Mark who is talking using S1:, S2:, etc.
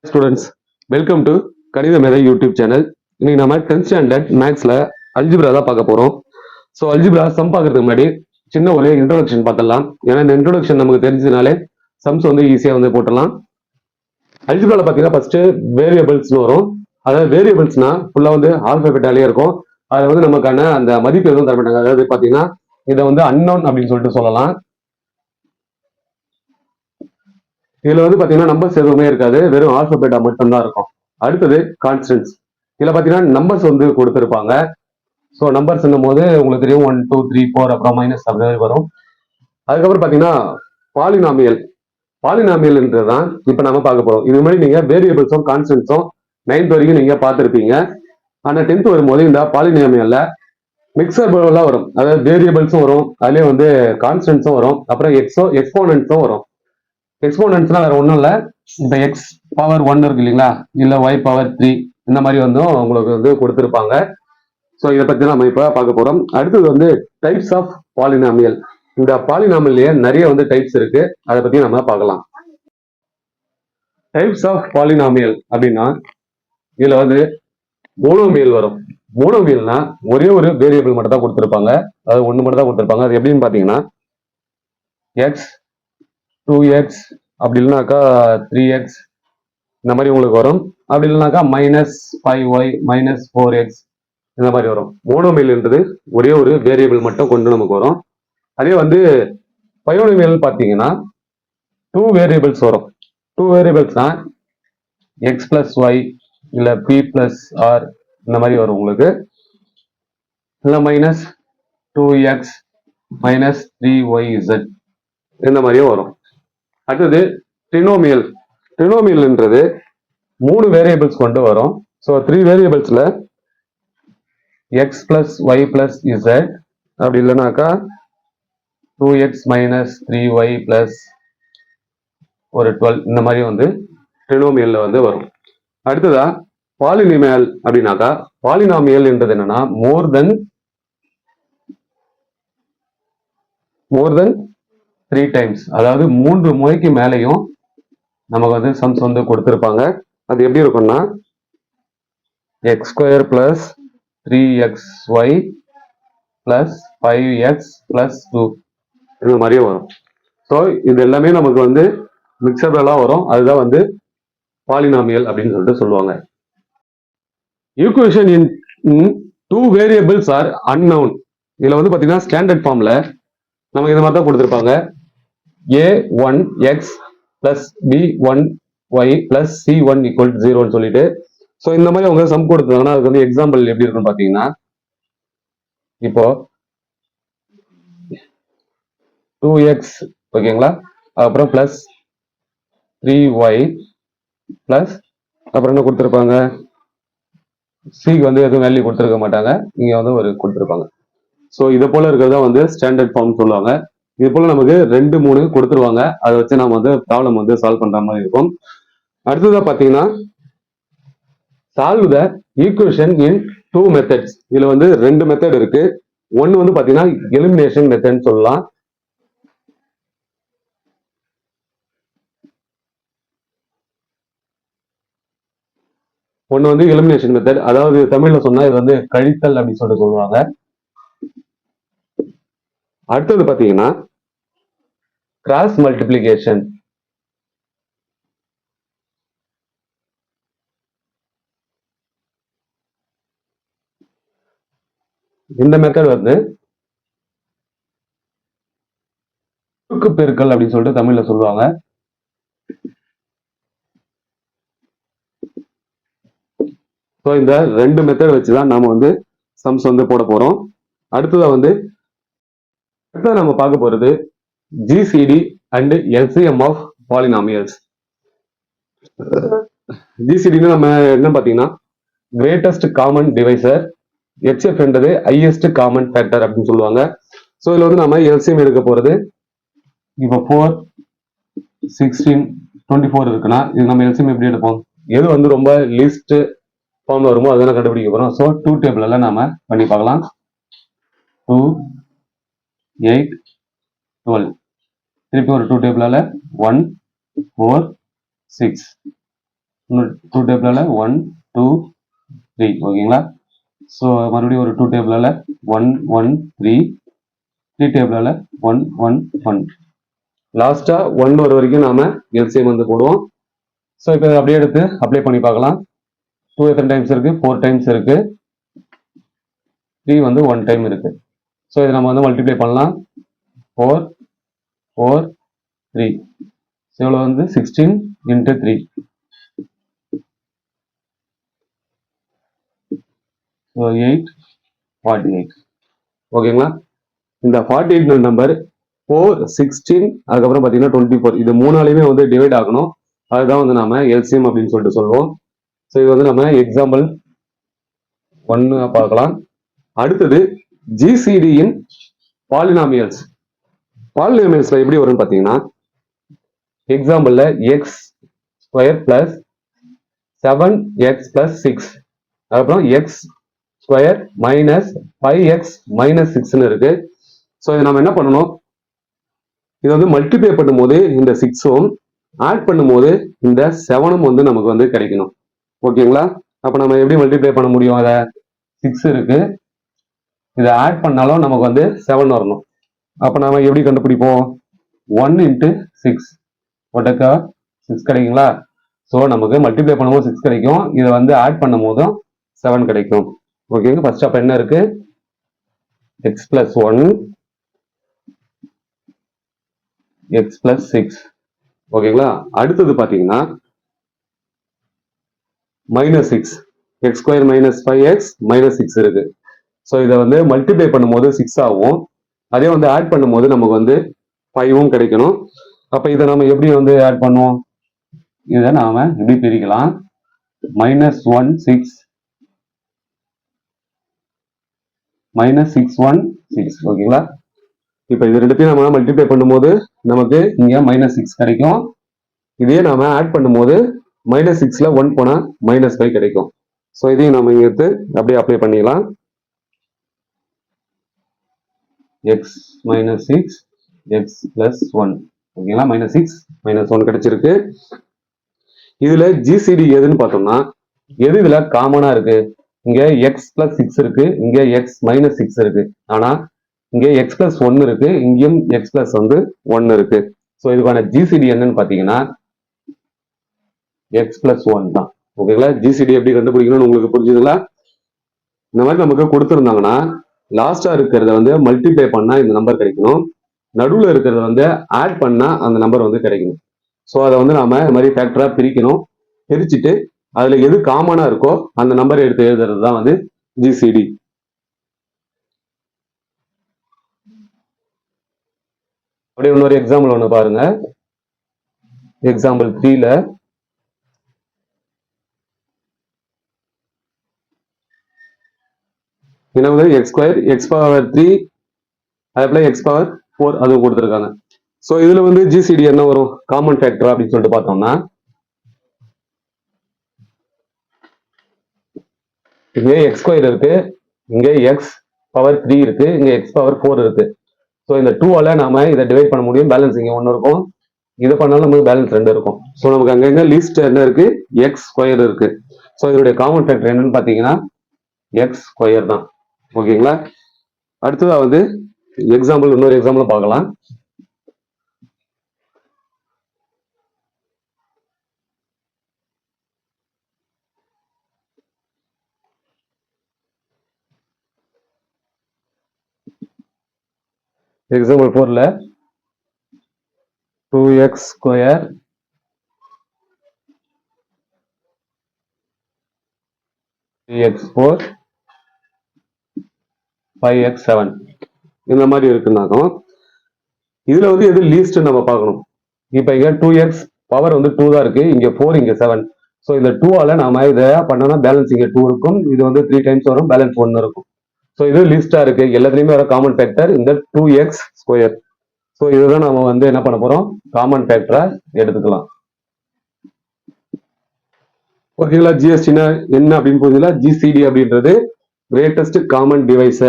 S1: Students, welcome to கணித மேதை YouTube channel. இன்னைக்கு நம்ம 10th ஸ்டாண்டர்ட் மேக்ஸ்ல அல்ஜிப்ரா தான் பார்க்க போறோம். ஸோ அல்ஜிப்ரா சம் பார்க்கறதுக்கு முன்னாடி சின்ன ஒரு இன்ட்ரோடக்ஷன் பார்த்துடலாம். ஏன்னா இந்த இன்ட்ரோடக்ஷன் நமக்கு தெரிஞ்சதுனாலே சம்ஸ் வந்து ஈஸியா வந்து போட்டுடலாம். அல்ஜிப்ரால பார்த்தீங்கன்னா ஃபர்ஸ்ட் வேரியபிள்ஸ்னு வரும். அதாவது வேரியபிள்ஸ்னா ஃபுல்லா வந்து ஆல்பபெட்டாலே இருக்கும். அதை வந்து நமக்கான அந்த மதிப்பு எதுவும் தர மாட்டாங்க. அதாவது பார்த்தீங்கன்னா இதை வந்து அன்னோன் அப்படின்னு சொல்லிட்டு சொல்லலாம். இதுல வந்து பாத்தீங்கன்னா நம்பர்ஸ் எதுவுமே இருக்காது, வெறும் ஆல்பபெட்டா மட்டும் தான் இருக்கும். அடுத்தது கான்ஸ்டன்ட்ஸ். இதுல பாத்தீங்கன்னா நம்பர்ஸ் வந்து கொடுத்திருப்பாங்க. ஸோ நம்பர்ஸ் போது உங்களுக்கு தெரியும் 1 2 3 4 அப்புறம் மைனஸ் அப்படி வரும். அதுக்கப்புறம் பாத்தீங்கன்னா பாலினாமியல். பாலினாமியல்ன்றதுதான் இப்ப நம்ம பார்க்க போறோம். இது மாதிரி நீங்க வேரியபிள்ஸும் கான்ஸ்டன்ட்ஸும் 9th வரைக்கும் நீங்க பார்த்திருப்பீங்க. ஆனா 10th வரும்போது இந்த பாலினாமியல்ல மிக்சர் எல்லாம் வரும். அதாவது வேரியபிள்ஸும் வரும், அதுலயே வந்து கான்ஸ்டன்ட்ஸும் வரும், அப்புறம் எக்ஸ்போனன்ட்ஸும் வரும். எக்ஸ்போனன்ட்ஸ்னா வேற ஒன்றும் இல்லை, இப்போ எக்ஸ் பவர் 1 இருக்கு இல்லைங்களா, இல்லை ஒய் பவர் 3 இந்த மாதிரி வந்து உங்களுக்கு வந்து கொடுத்துருப்பாங்க. ஸோ இதை பற்றி நம்ம இப்போ பார்க்க போகிறோம். அடுத்தது வந்து டைப்ஸ் ஆஃப் பாலினாமியல். இந்த பாலினாமியல்லையே நிறைய வந்து டைப்ஸ் இருக்கு, அதை பற்றி நம்ம பார்க்கலாம். டைப்ஸ் ஆஃப் பாலினாமியல் அப்படின்னா இதுல வந்து மோனோமியல் வரும். மோனோமியல்னா ஒரே ஒரு வேரியபிள் மட்டும் தான் கொடுத்துருப்பாங்க, அது ஒன்று மட்டும் தான் கொடுத்துருப்பாங்க. அது எப்படின்னு பார்த்தீங்கன்னா எக்ஸ் 2x அப்படி இல்லைனாக்கா 3x இந்த மாதிரி உங்களுக்கு வரும். அப்படி இல்லைனாக்கா -5y -4x இந்த மாதிரி வரும். மோனோமியல்ன்றது ஒரே ஒரு வேரியபிள் மட்டும் கொண்டு நமக்கு வரும். அதே வந்து பயோனோமியல் பார்த்தீங்கன்னா 2 வேரியபிள்ஸ் வரும். 2 வேரியபிள்ஸ்னா எக்ஸ் பிளஸ் ஒய் இல்லை பி பிளஸ் ஆர் இந்த மாதிரி வரும் உங்களுக்கு. இல்லை -2x -3yz இந்த மாதிரியும் வரும். அடுத்தது ட்ரினோமியல். ட்ரினோமியல்ன்றது 3 வேரியபிள்ஸ் கொண்டு வரும். ஸோ 3 வேரியபிள்ஸ்ல X plus Y plus Z அப்படி இல்லைனாக்கா 2x -3y பிளஸ் ஒரு 12 இந்த மாதிரி வந்து ட்ரினோமியல்ல வந்து வரும். அடுத்ததா பாலினிமியல் அப்படின்னாக்கா பாலினாமியல் என்றது என்னன்னா மோர் தென் 3 டைம்ஸ், அதாவது 3 முறைக்கு மேலையும் நமக்கு வந்து சம்ஸ் வந்து கொடுத்திருப்பாங்க. அது எப்படி இருக்கும்னா x² plus 3xy plus 5x plus 2 இந்த மாதிரியே வரும். ஸோ இது எல்லாமே நமக்கு வந்து மிக்சபிளா வரும். அதுதான் வந்து பாலினாமியல் அப்படின்னு சொல்லிட்டு சொல்லுவாங்க. Equation in 2 variables are unknown. இதுல வந்து பாத்தீங்கன்னா ஸ்டாண்டர்ட் ஃபார்ம்ல நமக்கு இந்த மாதிரி தான் கொடுத்திருப்பாங்க. a1x plus b1y plus c1 equal to 0 சொல்லிட்டு. ஸோ இந்த மாதிரி அவங்க சம் கொடுத்தாங்கன்னா அதுக்கு வந்து எக்ஸாம்பிள் எப்படி இருக்குன்னு பாத்தீங்கன்னா இப்போ 2x ஓகேங்களா, அப்புறம் பிளஸ் 3y பிளஸ் அப்புறம் என்ன கொடுத்துருப்பாங்க, சிக்கு வந்து எதுவும் வேல்யூ கொடுத்துருக்க மாட்டாங்க, இங்க வந்து ஒரு கொடுத்துருப்பாங்க. ஸோ இது போல இருக்கிறதா வந்து ஸ்டாண்டர்ட் ஃபார்ம் சொல்லுவாங்க. இது போல நமக்கு 2 3 கொடுத்துருவாங்க. அதை வச்சு நம்ம வந்து ப்ராப்ளம் வந்து சால்வ் பண்ற மாதிரி இருக்கும். அடுத்ததா பாத்தீங்கன்னா solve the equation in 2 methods. இதுல வந்து 2 மெத்தட் இருக்கு. ஒன்னு வந்து பாத்தீங்கன்னா எலிமினேஷன் மெத்தட் சொல்லலாம். ஒன்னு வந்து எலிமினேஷன் மெத்தட், அதாவது தமிழ்ல சொன்னா இது வந்து கழித்தல் அப்படின்னு சொல்லிட்டு சொல்லுவாங்க. அடுத்தது பாத்தீங்கன்னா கிராஸ் மல்டிப்ளிகேஷன். இந்த மெத்தட் வந்து குறுக்கு பெருக்கல் அப்படின்னு சொல்லிட்டு தமிழ்ல சொல்லுவாங்க. ஸோ இந்த 2 மெத்தட் வச்சுதான் நாம வந்து சம்ஸ் வந்து போட போறோம். அடுத்ததா வந்து நம்ம பார்க்க போறது GCD and LCM of polynomials. ஜிசிடின்னு நம்ம என்ன பாத்தீங்கன்னா கிரேட்டஸ்ட் காமன் டிவைசர், ஹெச்எஃப் என்றது ஹையஸ்ட் காமன் ஃபேக்டர் அப்படின்னு சொல்லுவாங்க. ஸோ இதுல வந்து நம்ம எல்சிஎம் எடுக்க போறது இப்போ 4 16 24 இருக்குன்னா இது நம்ம எல்சிஎம் எப்படி எடுப்போம், எது வந்து ரொம்ப லீஸ்ட் ஃபார்ம்ல வருமோ அதெல்லாம் கண்டுபிடிக்க போறோம். ஸோ 2 டேபிள் எல்லாம் நாம பண்ணி பார்க்கலாம். 2 8 12 திருப்பி ஒரு 2 டேபிளால 1 4 6 டூ டேபிளால 1 2 3 ஓகேங்களா. ஸோ மறுபடியும் ஒரு 2 டேபிளால 1 1 3 3 டேபிளால 1 1 1 லாஸ்டா 1 வர வரைக்கும் நாம எல்சிஎம் வந்து போடுவோம். ஸோ இப்போ அப்படியே எடுத்து அப்ளை பண்ணி பார்க்கலாம். 2 எத்தனை டைம்ஸ் இருக்கு, 4 டைம்ஸ் இருக்கு, 3 வந்து 1 டைம் இருக்கு. ஸோ இதை நம்ம வந்து மல்டிப்ளை பண்ணலாம். 4 4 3 எவ்வளோ வந்து 16 into 3 ஸோ 8 48 ஓகேங்களா. இந்த 48 நம்பர் 4 16 அதுக்கப்புறம் பார்த்தீங்கன்னா 24 இது மூணாலையுமே வந்து டிவைட் ஆகணும். அதுதான் வந்து நாம எல்சிஎம் அப்படின்னு சொல்லிட்டு சொல்லுவோம். ஸோ இது வந்து நம்ம எக்ஸாம்பிள் 1 பார்க்கலாம். அடுத்தது ஜிசிடியின் பாலினாமியல்ஸ். பாலினாமியல்ஸ்ல எப்படி வரும்னு பார்த்தீங்கன்னா எக்ஸாம்பிள்ல X square plus 7x plus 6 அதுக்கப்புறம் X square minus 5x minus 6ன்னு இருக்கு. ஸோ இதை நம்ம என்ன பண்ணணும், இது வந்து மல்டிப்ளை பண்ணும்போது இந்த 6ம் ஆட் பண்ணும்போது இந்த 7ம் வந்து நமக்கு வந்து கிடைக்கணும். ஓகேங்களா. அப்ப நம்ம எப்படி மல்டிப்ளை பண்ண முடியும், அதை 6 இருக்கு, இதை ஆட் பண்ணாலும் நமக்கு வந்து 7 வரணும். அப்ப நாம எப்படி கண்டுபிடிப்போம், 1 into 6 ஒட்டக்கா 6 கிடைக்குங்களா. ஸோ நமக்கு மல்டிப்ளை பண்ணும்போது 6 கிடைக்கும், இதை வந்து ஆட் பண்ணும் போதும் 7 கிடைக்கும். ஓகேங்க. ஃபர்ஸ்ட் அப்ப என்ன இருக்கு, x plus 1 x plus 6 ஓகேங்களா. அடுத்தது பாத்தீங்கன்னா minus 6 X square minus 5x minus 6 இருக்கு. ஸோ இதை வந்து மல்டிப்ளை பண்ணும்போது 6 ஆகும், அதே வந்து ஆட் பண்ணும்போது நமக்கு வந்து 5ம் கிடைக்கணும். அப்ப இதை நம்ம எப்படி வந்து ஆட் பண்ணுவோம், இதை நாம எப்படி பிரிக்கலாம், மைனஸ் 1 6 மைனஸ் 6 1 6 ஓகேங்களா. இப்ப இது ரெண்டுத்தையும் நம்ம மல்டிப்ளை பண்ணும்போது நமக்கு இங்க மைனஸ் 6 கிடைக்கும், இதே நாம ஆட் பண்ணும்போது மைனஸ் 6ல 1 போனா மைனஸ் 5 கிடைக்கும். ஸோ இதையும் நம்ம இங்க எடுத்து அப்படியே அப்ளை பண்ணிக்கலாம். எக்ஸ் மைனஸ் 6 எக்ஸ் பிளஸ் 1 ஓகேங்களா. மைனஸ் 6 மைனஸ் 1 கிடைச்சிருக்கு. இதுல ஜிசிடி எதுன்னு பார்த்தோம்னா எது இதுல காமனா இருக்கு, இங்க எக்ஸ் பிளஸ் 6 இருக்கு, இங்க எக்ஸ் மைனஸ் 6 இருக்கு, ஆனா இங்க எக்ஸ் பிளஸ் 1 இருக்கு, இங்கேயும் எக்ஸ் பிளஸ் வந்து 1 இருக்கு. ஸோ இதுக்கான ஜிசிடி என்னன்னு பாத்தீங்கன்னா எக்ஸ் பிளஸ் 1 தான். ஓகேங்களா. ஜிசிடி எப்படி கண்டுபிடிக்கணும்னு உங்களுக்கு புரிஞ்சுதுங்களா. இந்த மாதிரி நமக்கு கொடுத்துருந்தாங்கன்னா லாஸ்டா இருக்கிறத வந்து மல்டிப்ளை பண்ணா இந்த நம்பர் கிடைக்கணும், நடுவில் இருக்கிறத வந்து ஆட் பண்ணா அந்த நம்பர் வந்து கிடைக்கணும். ஸோ அதை வந்து நாம இந்த மாதிரி ஃபேக்டரா பிரிக்கணும். பிரிச்சுட்டு அதுல எது காமனா இருக்கோ அந்த நம்பரை எடுத்து எழுதுறது தான் வந்து ஜிசிடி. அப்படியே இன்னொரு எக்ஸாம்பிள் ஒன்று பாருங்க. எக்ஸாம்பிள் 3ல என்ன வந்து எக்ஸ் ஸ்கொயர் எக்ஸ் பவர் 3 அதே போல எக்ஸ் பவர் 4 அதுவும் கொடுத்துருக்காங்க. ஸோ இதுல வந்து ஜிசிடி என்ன வரும், காமன் ஃபேக்டர் அப்படின்னு சொல்லிட்டு பார்த்தோம்னா இங்கே எக்ஸ் ஸ்கொயர் இருக்கு, இங்கே எக்ஸ் பவர் 3 இருக்கு, இங்க எக்ஸ் பவர் 4 இருக்கு. ஸோ இந்த 2ஆல நாம இதை டிவைட் பண்ண முடியும், பேலன்ஸ் இங்க 1 இருக்கும், இதை பண்ணாலும் நமக்கு பேலன்ஸ் 2 இருக்கும். ஸோ நமக்கு அங்கங்க லீஸ்ட் என்ன இருக்கு, எக்ஸ் ஸ்கொயர் இருக்கு. ஸோ இதோடைய காமன் ஃபேக்டர் என்னன்னு பாத்தீங்கன்னா எக்ஸ் ஸ்கொயர் தான். ஓகேங்களா. அடுத்ததா வந்து எக்ஸாம்பிள் இன்னொரு எக்ஸாம்பிள் பார்க்கலாம். Example 4ல 2x square x4 5x7 இந்த மாதிரி இருக்குன்னாக்கும் இதுல வந்து எது லீஸ்ட் நம்ம பார்க்கணும். இப்ப இங்க 2x பவர் வந்து 2 தான் இருக்கு, இங்க 4 இங்க 7. ஸோ இந்த 2ஆல நாம இதை பண்ணோம்னா பேலன்ஸ் இங்க 2 இருக்கும், இது வந்து 3 டைம்ஸ் வரும், பேலன்ஸ் 1 இருக்கும். ஸோ இது லீஸ்டா இருக்கு, எல்லாத்துலயுமே வர காமன் ஃபேக்டர் இந்த 2x ஸ்கொயர். ஸோ இதுதான் நம்ம வந்து என்ன பண்ண போறோம், காமன் ஃபேக்டரா எடுத்துக்கலாம். ஓகேங்களா. ஜிஎஸ்டினா என்ன அப்படின்னு புரியுதுங்களா. ஜிசிடி அப்படின்றது கிரேட்டஸ்ட் காமன் டிவைசர்.